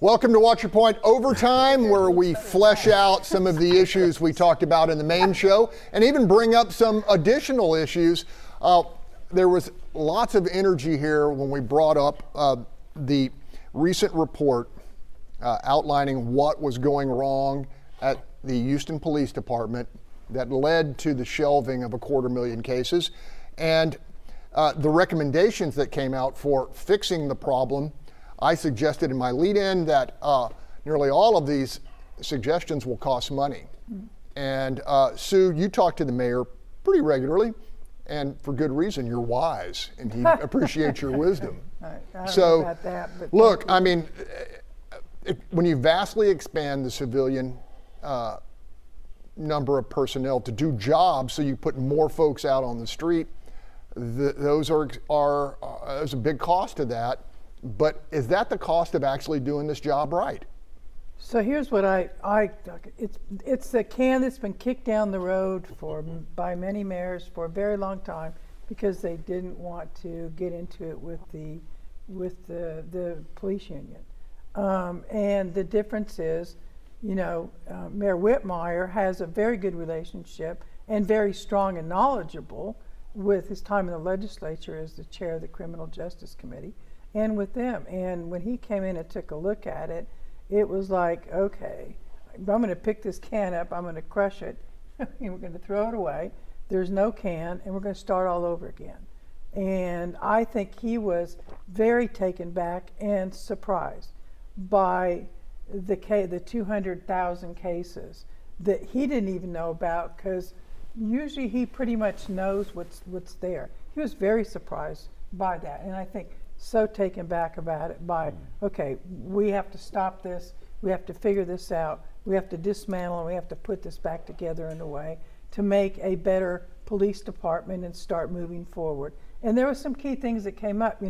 Welcome to Watch Your Point Overtime, where we flesh out some of the issues we talked about in the main show and even bring up some additional issues. There was lots of energy here when we brought up the recent report outlining what was going wrong at the Houston Police Department that led to the shelving of 250,000 cases, and the recommendations that came out for fixing the problem. I suggested in my lead-in that nearly all of these suggestions will cost money. And Sue, you talk to the mayor pretty regularly, and for good reason. You're wise, and he appreciates your wisdom. I don't know about that, but look, I mean, when you vastly expand the civilian number of personnel to do jobs, so you put more folks out on the street, there's a big cost to that. But is that the cost of actually doing this job right? So here's what it's the can that's been kicked down the road by many mayors for a very long time because they didn't want to get into it with the police union. And the difference is, Mayor Whitmire has a very good relationship and very strong and knowledgeable with his time in the legislature as the chair of the Criminal Justice Committee, and with them. And when he came in and took a look at it, it was like, okay, I'm going to pick this can up, I'm going to crush it, and we're going to throw it away. There's no can, and we're going to start all over again. And I think he was very taken back and surprised by the 200,000 cases that he didn't even know about, because usually he pretty much knows what's there. He was very surprised by that, and I think so taken back about it by, okay, we have to stop this, we have to figure this out, we have to dismantle and we have to put this back together in a way to make a better police department and start moving forward. And there were some key things that came up.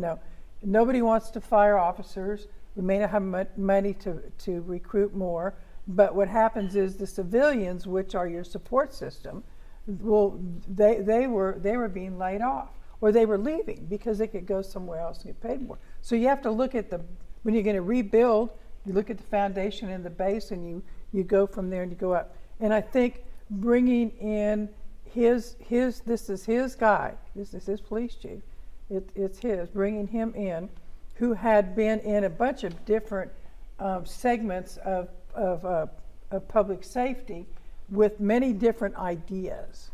Nobody wants to fire officers. We may not have money to recruit more, but what happens is the civilians, which are your support system, they were being laid off, or they were leaving because they could go somewhere else and get paid more. So you have to look at when you're going to rebuild, you look at the foundation and the base, and you go from there and you go up. And I think bringing in this is his guy, this is his police chief, it's his, bringing him in, who had been in a bunch of different segments of public safety with many different ideas,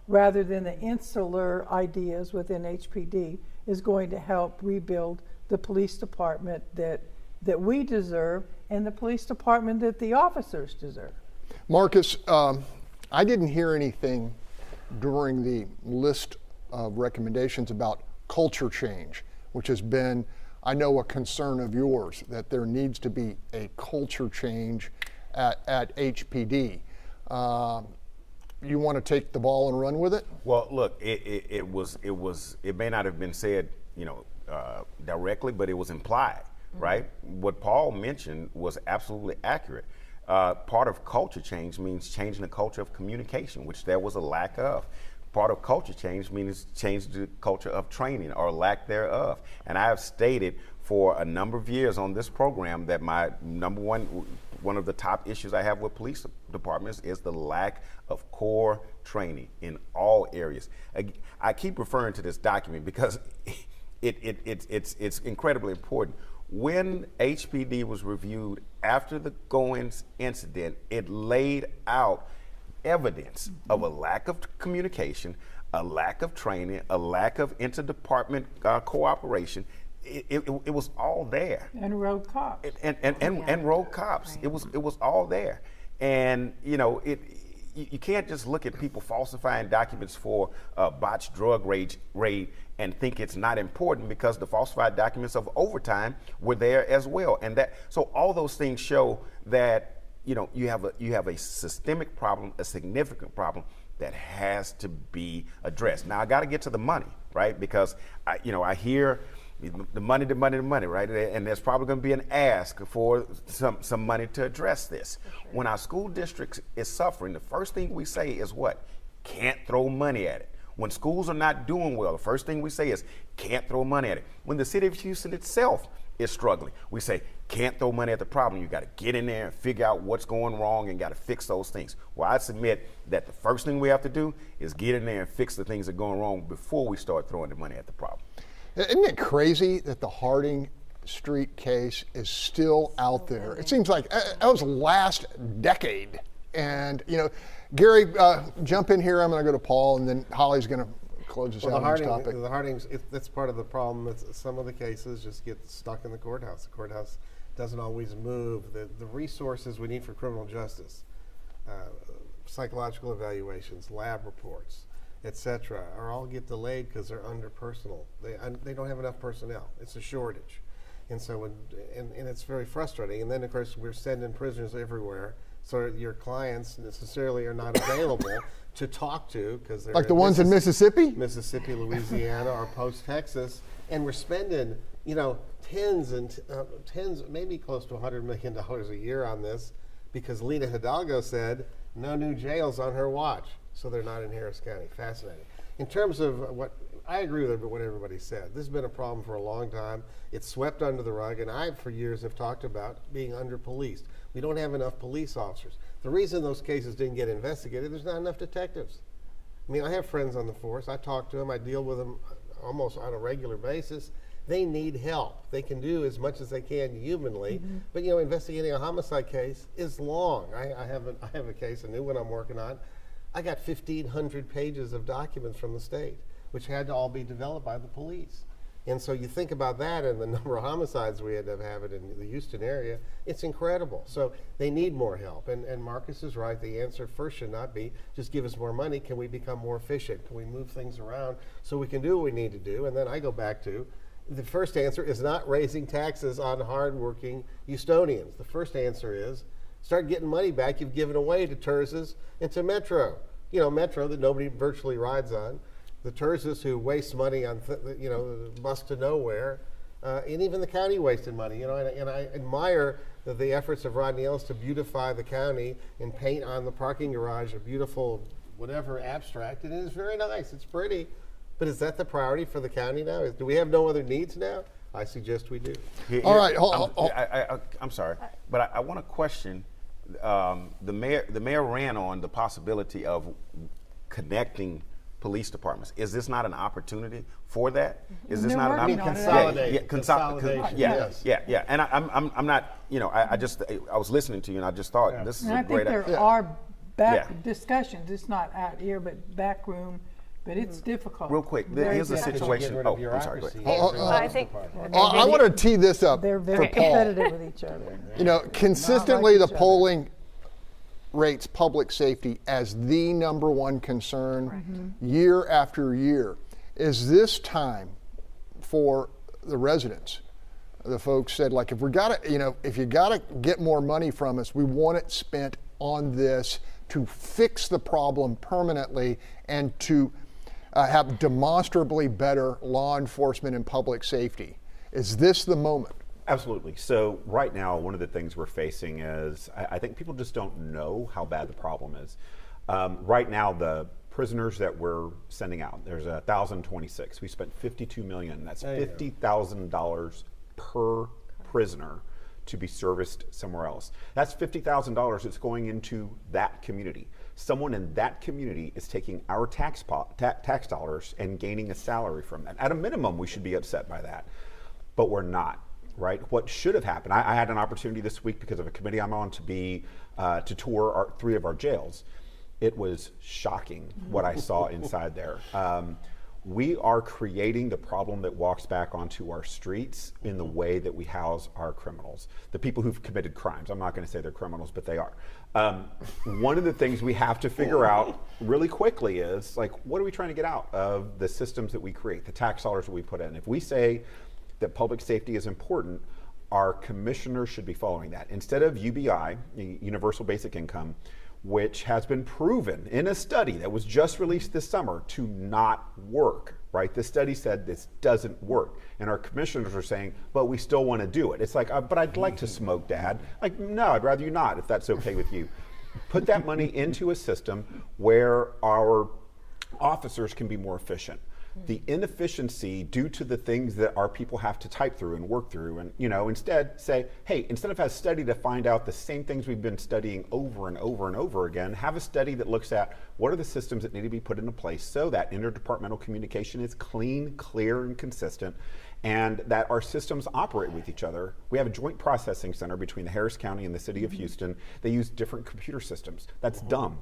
rather than the insular ideas within HPD, is going to help rebuild the police department that we deserve and the police department that the officers deserve. Marcus, I didn't hear anything during the list of recommendations about culture change, which has been, I know, a concern of yours, that there needs to be a culture change at HPD. You want to take the ball and run with it? Well, look, it may not have been said, directly, but it was implied, right? What Paul mentioned was absolutely accurate. Part of culture change means changing the culture of communication, which there was a lack of. Part of culture change means change the culture of training or lack thereof. And I have stated for a number of years on this program that my number one of the top issues I have with police departments is the lack of core training in all areas. I keep referring to this document because it's incredibly important. When HPD was reviewed after the Goins incident, it laid out evidence of a lack of communication, a lack of training, a lack of interdepartment cooperation. It was all there. And rogue cops. And rogue cops. Right. It was all there. And you can't just look at people falsifying documents for a botched drug raid and think it's not important, because the falsified documents of overtime were there as well. And so all those things show that you have a systemic problem, a significant problem that has to be addressed. Now I got to get to the money, right? Because I hear the money, right? And there's probably going to be an ask for some money to address this. Sure. When our school district is suffering, the first thing we say is what? Can't throw money at it. When schools are not doing well, the first thing we say is can't throw money at it. When the city of Houston itself is struggling. We say, can't throw money at the problem. You got to get in there and figure out what's going wrong and got to fix those things. Well, I submit that the first thing we have to do is get in there and fix the things that are going wrong before we start throwing the money at the problem. Isn't it crazy that the Harding Street case is still out there? It seems like that was last decade. And, you know, Gary, jump in here. I'm going to go to Paul, and then Holly's going to close us out on this topic. The Hardings, that's part of the problem. Some of the cases just get stuck in the courthouse. The courthouse doesn't always move. The resources we need for criminal justice, psychological evaluations, lab reports, etc., are all get delayed because they're under-personal. They don't have enough personnel. It's a shortage. And so, and it's very frustrating. And then, of course, we're sending prisoners everywhere, so your clients necessarily are not available to talk to because they're like the ones in Mississippi, Louisiana, or post-Texas, and we're spending, you know, tens, maybe close to $100 million a year on this because Lena Hidalgo said no new jails on her watch, so they're not in Harris County. Fascinating. In terms of what I agree with what everybody said. This has been a problem for a long time. It's swept under the rug, and I, for years, have talked about being under-policed. We don't have enough police officers. The reason those cases didn't get investigated, there's not enough detectives. I mean, I have friends on the force. I talk to them. I deal with them almost on a regular basis. They need help. They can do as much as they can humanly, but, you know, investigating a homicide case is long. I have a case, a new one I'm working on. I got 1,500 pages of documents from the state, which had to all be developed by the police. And so you think about that and the number of homicides we had to have it in the Houston area, it's incredible. So they need more help. And Marcus is right. The answer first should not be just give us more money. Can we become more efficient? Can we move things around so we can do what we need to do? And then I go back to the first answer is not raising taxes on hardworking Houstonians. The first answer is start getting money back you've given away to Terzas and to Metro. You know, Metro that nobody virtually rides on. The Terzas who waste money on, you know, bus to nowhere, and even the county wasted money. You know, and I admire the efforts of Rodney Ellis to beautify the county and paint on the parking garage a beautiful, whatever, abstract. And it is very nice. It's pretty, but is that the priority for the county now? Do we have no other needs now? I suggest we do. All right, I'm sorry, but I want to question. The mayor ran on the possibility of connecting police departments. Is this not an opportunity for that? Is this not an opportunity? Consolidation. Yes. Yeah. And I'm not. You know, I was listening to you and I just thought this is a great. I think there are back discussions. It's not out here, but back room. But it's difficult. Real quick, here's the situation. Oh, I'm sorry. I think I want to tee this up. They're very competitive with each other. You know, consistently the polling rates public safety as the number one concern year after year. Is this time for the residents? The folks said, like, if we got to, you know, if you got to get more money from us, we want it spent on this to fix the problem permanently and to have demonstrably better law enforcement and public safety. Is this the moment? Absolutely. So right now, one of the things we're facing is I think people just don't know how bad the problem is. Right now, the prisoners that we're sending out, there's 1,026. We spent $52 million. That's $50,000 per prisoner to be serviced somewhere else. That's $50,000 that's going into that community. Someone in that community is taking our tax dollars and gaining a salary from that. At a minimum, we should be upset by that, but we're not. Right? What should have happened? I had an opportunity this week because of a committee I'm on to tour 3 of our jails. It was shocking what I saw inside there. We are creating the problem that walks back onto our streets in the way that we house our criminals, the people who've committed crimes. I'm not going to say they're criminals, but they are. One of the things we have to figure out really quickly is, like, what are we trying to get out of the systems that we create, the tax dollars that we put in? If we say that public safety is important, our commissioners should be following that. Instead of UBI, Universal Basic Income, which has been proven in a study that was just released this summer to not work, right? The study said this doesn't work. And our commissioners are saying, but we still want to do it. It's like, but I'd like to smoke, Dad. Like, no, I'd rather you not, if that's okay with you. Put that money into a system where our officers can be more efficient. the inefficiency due to the things that our people have to type through and work through, and instead say, hey, instead of a study to find out the same things we've been studying over and over and over again, have a study that looks at what are the systems that need to be put into place so that interdepartmental communication is clean, clear, and consistent, and that our systems operate with each other. We have a joint processing center between the Harris County and the city of Houston. They use different computer systems. That's dumb.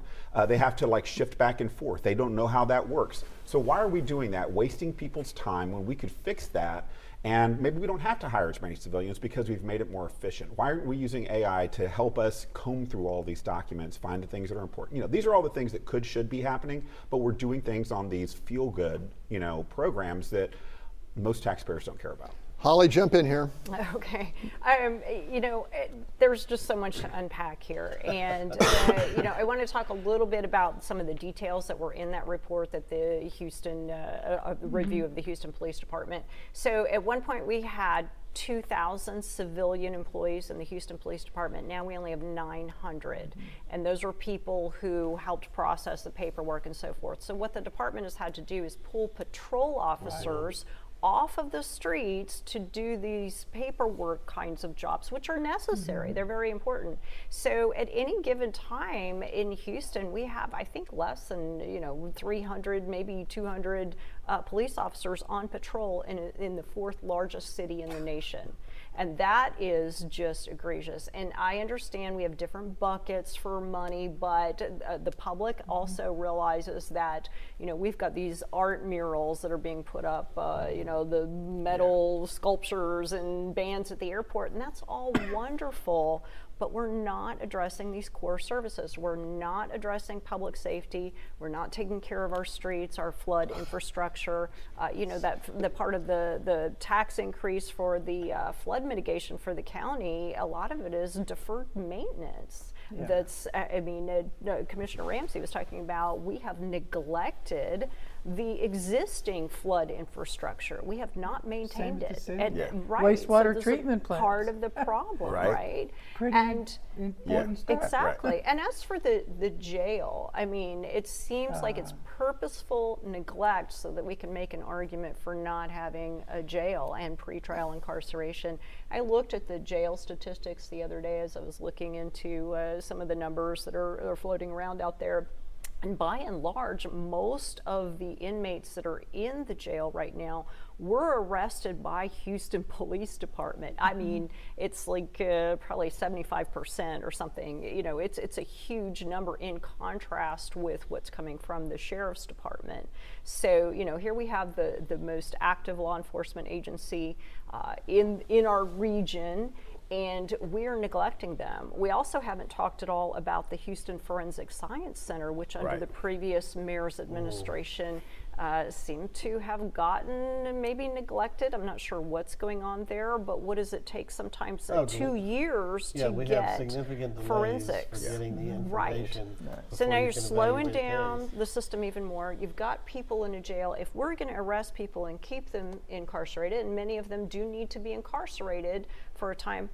They have to shift back and forth. They don't know how that works. So why are we doing that, wasting people's time when we could fix that? And maybe we don't have to hire as many civilians because we've made it more efficient. Why aren't we using AI to help us comb through all these documents, find the things that are important? These are all the things that should be happening, but we're doing things on these feel-good, programs that most taxpayers don't care about. Holly, jump in here. Okay. There's just so much to unpack here. And, I want to talk a little bit about some of the details that were in that report that the Houston, review of the Houston Police Department. So at one point we had 2,000 civilian employees in the Houston Police Department. Now we only have 900. And those are people who helped process the paperwork and so forth. So what the department has had to do is pull patrol officers off of the streets to do these paperwork kinds of jobs, which are necessary. They're very important. So at any given time in Houston, we have, I think, less than 300, maybe 200 police officers on patrol in the fourth largest city in the nation. And that is just egregious. And I understand we have different buckets for money, but the public also realizes that, we've got these art murals that are being put up, the metal sculptures and bands at the airport, and that's all wonderful. But we're not addressing these core services. We're not addressing public safety. We're not taking care of our streets, our flood infrastructure. That the part of the tax increase for the flood mitigation for the county, a lot of it is deferred maintenance. Yeah. That's, Commissioner Ramsey was talking about, we have neglected the existing flood infrastructure. We have not maintained it. Right. Wastewater so treatment plants. Part of the problem, right? Pretty important stuff. Exactly. Right. And as for the jail, it seems like it's purposeful neglect so that we can make an argument for not having a jail and pretrial incarceration. I looked at the jail statistics the other day as I was looking into some of the numbers that are floating around out there. And by and large, most of the inmates that are in the jail right now were arrested by Houston Police Department. It's like probably 75% or something. It's a huge number in contrast with what's coming from the Sheriff's Department. So, here we have the most active law enforcement agency in our region, and we're neglecting them. We also haven't talked at all about the Houston Forensic Science Center, which under the previous mayor's administration seemed to have gotten maybe neglected. I'm not sure what's going on there, but what does it take sometimes 2 years to we get have significant forensics? For getting the information. So now you're slowing down the system even more. You've got people in a jail. If we're going to arrest people and keep them incarcerated, and many of them do need to be incarcerated for a time,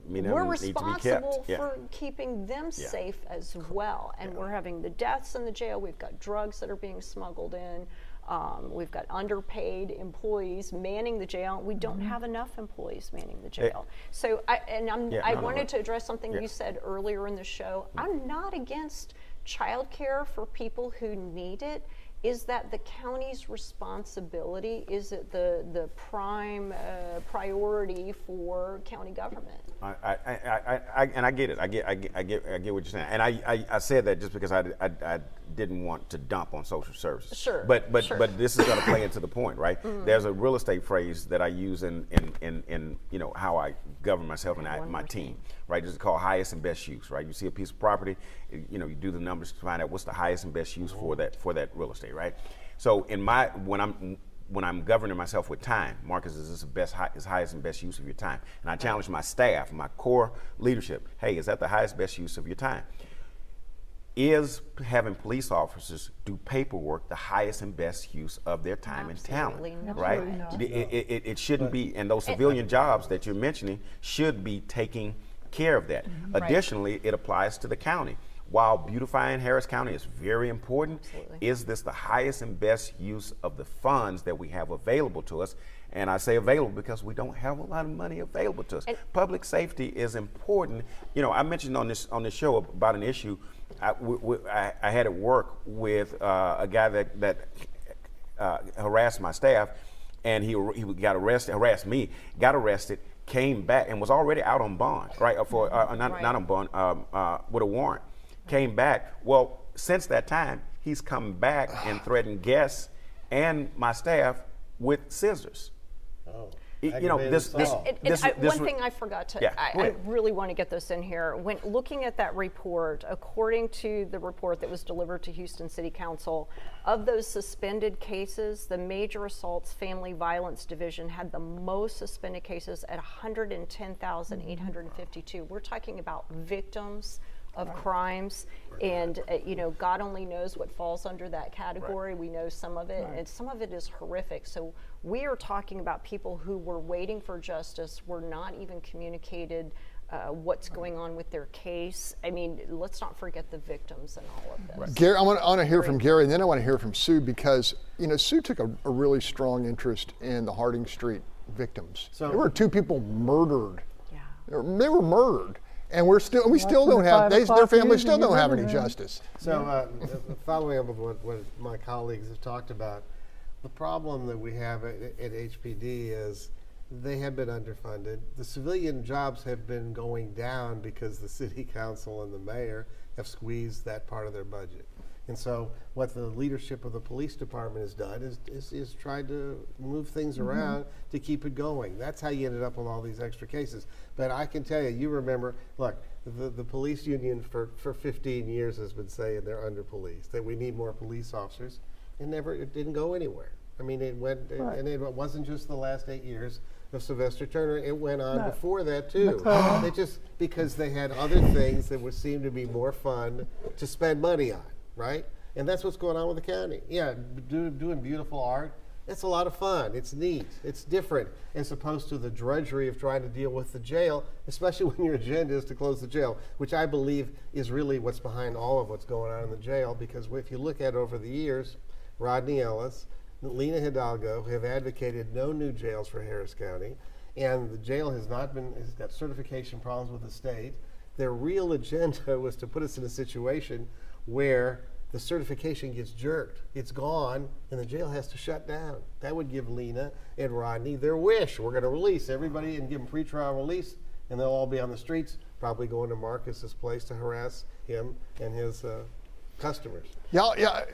we're responsible for keeping them safe as well. And we're having the deaths in the jail. We've got drugs that are being smuggled in. We've got underpaid employees manning the jail. We don't have enough employees manning the jail. So I wanted to address something you said earlier in the show. I'm not against childcare for people who need it. Is that the county's responsibility? Is it the prime priority for county government? And I get it. I get what you're saying. And I said that just because I didn't want to dump on social services. Sure. But this is going to play into the point, right? There's a real estate phrase that I use in how I govern myself and my team, right? This is called highest and best use, right? You see a piece of property, you do the numbers to find out what's the highest and best use for that real estate, right? So when I'm governing myself with time, Marcus, is this the highest and best use of your time? And I challenge my staff, my core leadership, hey, is that the highest best use of your time? Is having police officers do paperwork the highest and best use of their time and talent, right? It shouldn't be, and those civilian jobs that you're mentioning should be taking care of that. Additionally, it applies to the county. while beautifying Harris County is very important, Absolutely. is this the highest and best use of the funds that we have available to us? And I say available because we don't have a lot of money available to us. And public safety is important. You know, I mentioned on this show about an issue I had at work with a guy that harassed my staff, and he got arrested, harassed me, got arrested, came back, and was already out on bond, right? For not on bond, with a warrant. Came back. Well, since that time, he's come back and threatened guests and my staff with scissors. Oh. You know, One thing I forgot to, Yeah, go I ahead. really want to get this in here. When looking at that report, according to the report that was delivered to Houston City Council, of those suspended cases, the Major Assaults Family Violence Division had the most suspended cases at 110,852. We're talking about victims of crimes, and you know, God only knows what falls under that category. We know some of it, and some of it is horrific. So we are talking about people who were waiting for justice, were not even communicated what's going on with their case. I mean, let's not forget the victims and all of this. Gary, I want to hear from Gary, and then I want to hear from Sue, because you know Sue took a really strong interest in the Harding Street victims. So- there were 2 people murdered. Yeah. They were murdered, and we still don't have. Their families still don't have any justice. So, following up with what my colleagues have talked about, the problem that we have at HPD is they have been underfunded. The civilian jobs have been going down because the city council and the mayor have squeezed that part of their budget. And so what the leadership of the police department has done is tried to move things around to keep it going. That's how you ended up with all these extra cases. But I can tell you remember, look, the police union for 15 years has been saying they're under-policed, that we need more police officers. It didn't go anywhere. I mean, it went, and it wasn't just the last 8 years of Sylvester Turner. It went on before that too. They just, because they had other things that would seem to be more fun to spend money on, right? And that's what's going on with the county. Yeah, doing beautiful art, it's a lot of fun. It's neat. It's different as opposed to the drudgery of trying to deal with the jail, especially when your agenda is to close the jail, which I believe is really what's behind all of what's going on in the jail. Because if you look at over the years, Rodney Ellis, Lena Hidalgo have advocated no new jails for Harris County, and the jail has got certification problems with the state. Their real agenda was to put us in a situation where the certification gets jerked. It's gone, and the jail has to shut down. That would give Lena and Rodney their wish. We're going to release everybody and give them pretrial release, and they'll all be on the streets, probably going to Marcus's place to harass him and his customers. Yeah.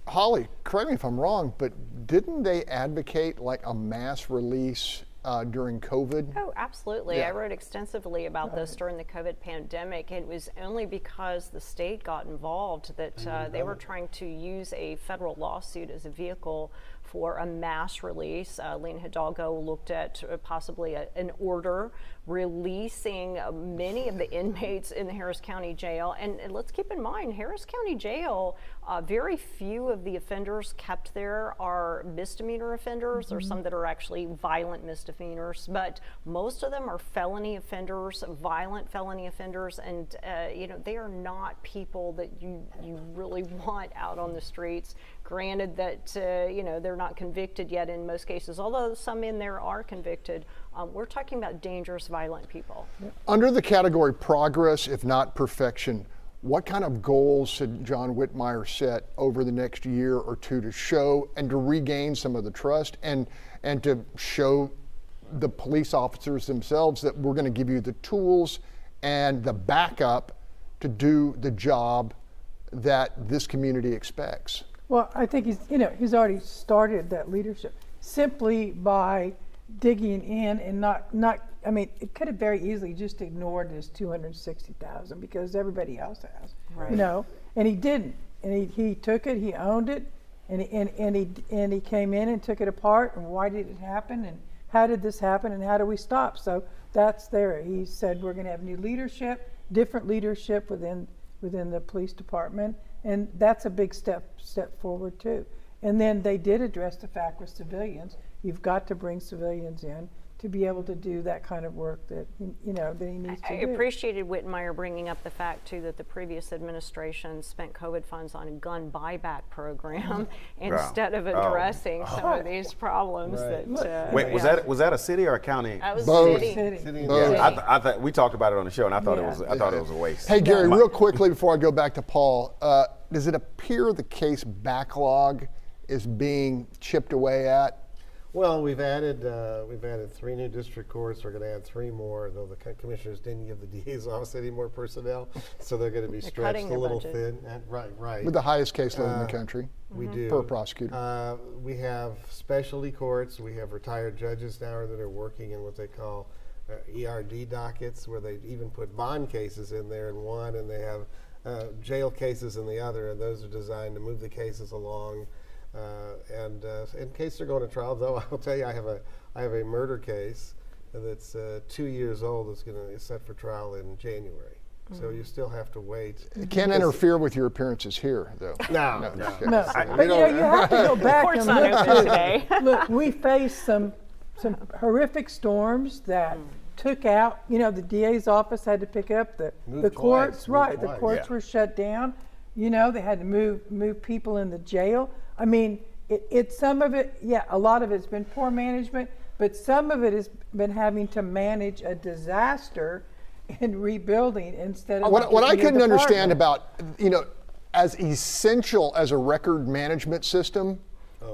Holly, correct me if I'm wrong, but didn't they advocate like a mass release during COVID? Oh, absolutely. Yeah. I wrote extensively about this during the COVID pandemic. It was only because the state got involved that they were trying to use a federal lawsuit as a vehicle for a mass release. Lena Hidalgo looked at possibly an order releasing many of the inmates in the Harris County Jail. And let's keep in mind, Harris County Jail, very few of the offenders kept there are misdemeanor offenders. There's some that are actually violent misdemeanors, but most of them are felony offenders, violent felony offenders, and you know, they are not people that you really want out on the streets. Granted that you know, they're not convicted yet in most cases, although some in there are convicted. We're talking about dangerous, violent people. Under the category progress, if not perfection, what kind of goals should John Whitmire set over the next year or two to show and to regain some of the trust and to show the police officers themselves that we're going to give you the tools and the backup to do the job that this community expects? Well, I think he's already started that leadership simply by digging in and not. I mean, it could have very easily just ignored this 260,000 because everybody else has, Right. you know, and he didn't. And he took it, he owned it, and he came in and took it apart. And why did it happen? And how did this happen? And how do we stop? So that's there. He said we're going to have new leadership, different leadership within the police department. And that's a big step forward too. And then they did address the fact with civilians. You've got to bring civilians in to be able to do that kind of work that that he needs to I do. appreciated Whitmire bringing up the fact too that the previous administration spent COVID funds on a gun buyback program instead of addressing some of these problems. Right. That Wait, was that a city or a county? that was Both. city. City and Both. state. I thought we talked about it on the show, and I thought Yeah. I thought it was a waste. Hey, Gary, real quickly before I go back to Paul, does it appear the case backlog is being chipped away at? Well, we've added 3 new district courts. We're going to add 3 more, though the commissioners didn't give the DA's office any more personnel, so they're going to be They're stretched cutting a their little budget. thin. Right. With the highest caseload in the country We do. per prosecutor. We have specialty courts. We have retired judges now that are working in what they call ERD dockets, where they even put bond cases in there in one, and they have jail cases in the other, and those are designed to move the cases along. And in case they're going to trial, though, I'll tell you, I have a murder case that's 2 years old. It's set for trial in January. So you still have to wait. It can't interfere with your appearances here, though. No. No, but you have to go back Court's and not look open too. today. Look, we faced some horrific storms that took out. The DA's office had to pick up the Moved courts. twice, Right, moved the twice. courts were shut down. They had to move people in the jail. I mean, some of it, a lot of it's been poor management, but some of it has been having to manage a disaster and rebuilding instead of What I keeping a couldn't understand department. about, as essential as a record management system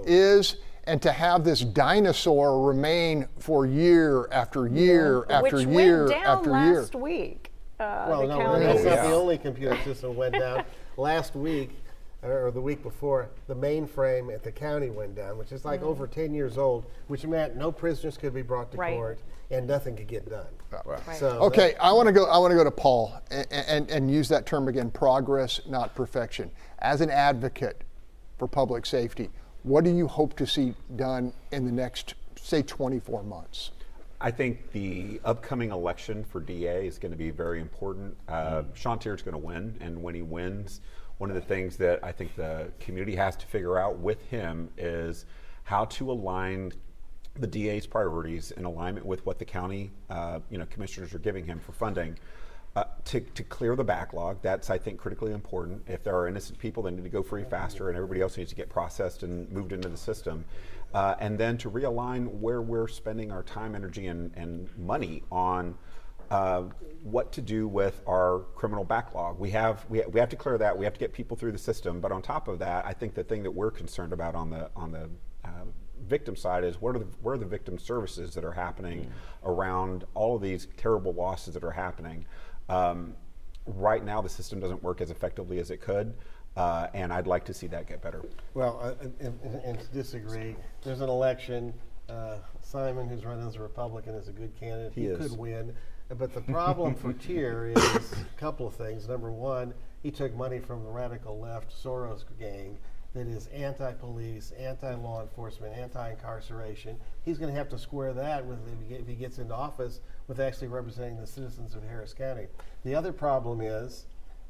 is, and to have this dinosaur remain for year after year after Which year went down after year. last week. Well, the no, county. that's not the only computer system went down. Last week, or the week before, the mainframe at the county went down, which is like over 10 years old, which meant no prisoners could be brought to Right. court and nothing could get done. Right. So Okay, I want to go to Paul and use that term again, progress, not perfection. As an advocate for public safety, what do you hope to see done in the next, say, 24 months? I think the upcoming election for DA is going to be very important. Sean Tier's going to win, and when he wins, one of the things that I think the community has to figure out with him is how to align the DA's priorities in alignment with what the county commissioners are giving him for funding to clear the backlog. That's, I think, critically important. If there are innocent people, they need to go free faster, and everybody else needs to get processed and moved into the system. And then to realign where we're spending our time, energy, and money on what to do with our criminal backlog. We have to clear that. We have to get people through the system. But on top of that, I think the thing that we're concerned about on the victim side is where are the victim services that are happening around all of these terrible losses that are happening. Right now, the system doesn't work as effectively as it could. And I'd like to see that get better. Well, and to disagree, there's an election. Simon, who's running as a Republican, is a good candidate. He is. could win. But the problem for Tier is a couple of things. Number one, he took money from the radical left Soros gang that is anti-police, anti-law enforcement, anti-incarceration. He's going to have to square that with if he gets into office with actually representing the citizens of Harris County. The other problem is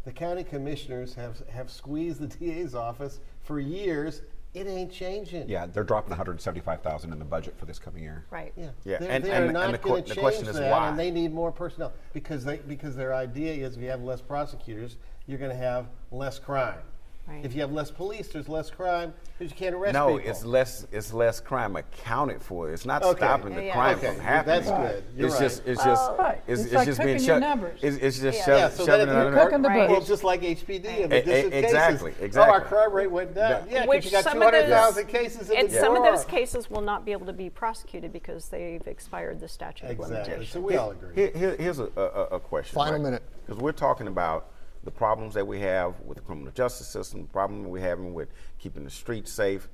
the county commissioners have squeezed the DA's office for years. It ain't changing. Yeah, they're dropping $175,000 in the budget for this coming year. Right. Yeah, Yeah, They're, and- they're and not the going to question change is that, why? and they need more personnel because their idea is if you have less prosecutors, you're going to have less crime. Right. If you have less police, there's less crime because you can't arrest No, people. it's less crime accounted for. It's not Okay. stopping the Yeah. crime Okay, from happening. that's good. You're It's right. just it's Right. it's It's like just being cooking your shut. numbers. It's just Yeah. so shoving it then under. You're cooking the Right. Well, books. just like HPD and the distant Exactly, cases. exactly. Oh, our crime rate went down. Yeah, Which because you got some of those- 200,000 cases in And the some of drawer. those cases will not be able to be prosecuted because they've expired the statute of Exactly. limitations. So we all agree. Here's a question. Final minute. Because we're talking about the problems that we have with the criminal justice system, the problem that we're having with keeping the streets safe.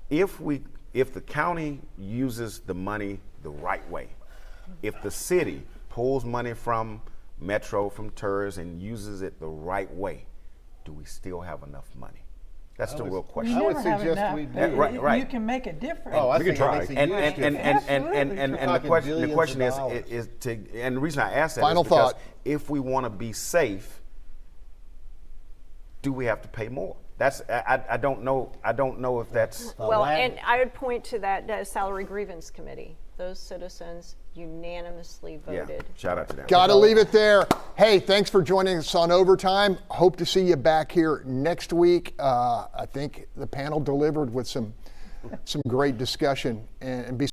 If the county uses the money the right way, if the city pulls money from Metro, from TERS, and uses it the right way, do we still have enough money? That's the real question. I would never have suggest enough, we but do. Right, right. You can make a difference. Oh, I We think can it try. makes a And huge and difference. and We're the talking question billions of is dollars. to and the reason I ask that Final is because thought. if we want to be safe, do we have to pay more? That's I don't know if that's Well, Land- and I would point to that salary grievance committee those citizens unanimously Yeah, voted. shout out to them. Got to leave it there. Hey, thanks for joining us on Overtime. Hope to see you back here next week. I think the panel delivered with some great discussion, and be